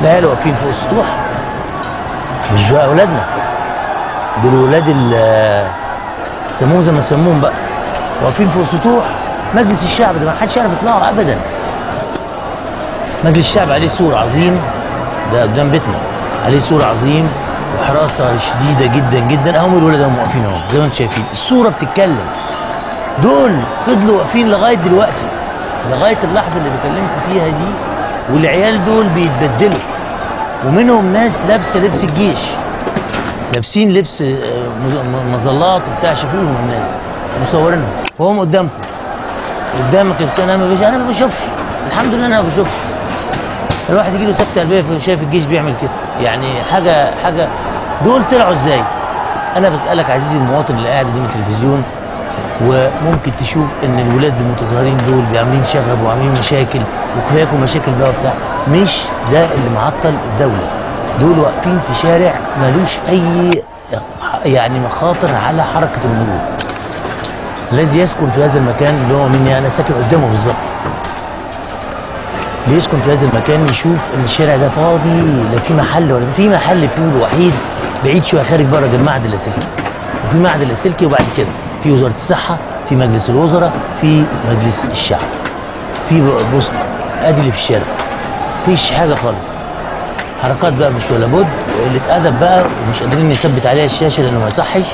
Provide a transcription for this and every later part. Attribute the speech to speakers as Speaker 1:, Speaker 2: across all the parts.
Speaker 1: العيال واقفين فوق السطوح، مش بقى اولادنا دول، ولاد سموهم زي ما سموهم بقى، واقفين فوق سطوح مجلس الشعب ده، ما حدش يعرف يطلعوا ابدا. مجلس الشعب عليه سور عظيم، ده قدام بيتنا، عليه سور عظيم وحراسه شديده جدا جدا. اهم الولاد هم واقفين اهو زي ما انتم شايفين، الصوره بتتكلم. دول فضلوا واقفين لغايه دلوقتي، لغايه اللحظه اللي بكلمكم فيها دي، والعيال دول بيتبدلوا، ومنهم ناس لابسه لبس الجيش، لابسين لبس مظلات وبتاع، شافوهم الناس مصورينهم وهم قدامكم، قدامك لابسين. انا ما بشوفش، الحمد لله انا ما بشوفش. الواحد يجي له سكته قلبيه شايف الجيش بيعمل كده، يعني حاجه. دول طلعوا ازاي؟ انا بسالك عزيزي المواطن اللي قاعد قدام التلفزيون، وممكن تشوف ان الولاد المتظاهرين دول عاملين شغب وعاملين مشاكل، وكفاياكم مشاكل بقى وبتاع، مش ده اللي معطل الدوله. دول واقفين في شارع ملوش اي يعني مخاطر على حركه المرور. الذي يسكن في هذا المكان اللي هو مني انا ساكن قدامه بالظبط، اللي يسكن في هذا المكان يشوف ان الشارع ده فاضي، لا في محل ولا في محل فول وحيد بعيد شويه خارج بره المعهد اللاسلكي، وفي معهد اللاسلكي، وبعد كده في وزاره الصحه، في مجلس الوزراء، في مجلس الشعب، في بوسطه، ادي اللي في الشارع، مفيش حاجه خالص. حركات بقى مش ولا بد، وقله ادب بقى، ومش قادرين نثبت عليها الشاشه لانه ما يصحش.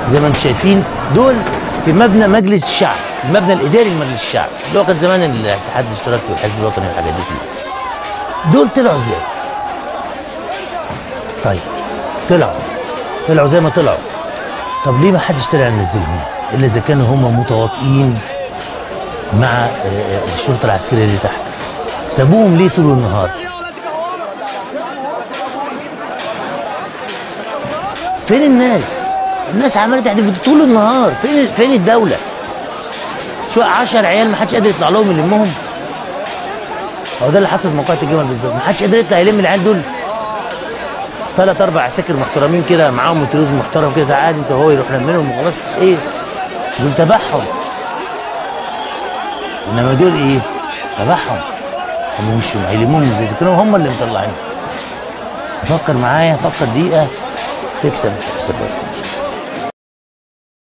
Speaker 1: زي ما انتم شايفين دول في مبنى مجلس الشعب، المبنى الاداري لمجلس الشعب اللي هو كان زمان الاتحاد الاشتراكي والحزب الوطني والحاجات دي كلها. دول طلعوا ازاي؟ طيب طلعوا زي ما طلعوا، طب ليه ما حدش طلع ينزلهم الا اذا كانوا هم متواطئين مع الشرطه العسكريه اللي تحت؟ سابوهم ليه طول النهار؟ فين الناس؟ الناس عماله تحدف طول النهار، فين الدوله؟ شو 10 عيال ما حدش قادر يطلع لهم يلمهم؟ هو ده اللي حصل في موقعة الجمل بالظبط، ما حدش قادر يطلع يلم العيال دول. 3 4 عساكر محترمين كده معاهم متروز محترم كده، عادي انت وهو يروح لمنهم وخلاص. ايه دول تبعهم؟ انما دول ايه؟ تبعهم، هم مش هيلموهم ازاي؟ كانوا هم اللي مطلعين. فكر معايا، فكر دقيقه تكسب.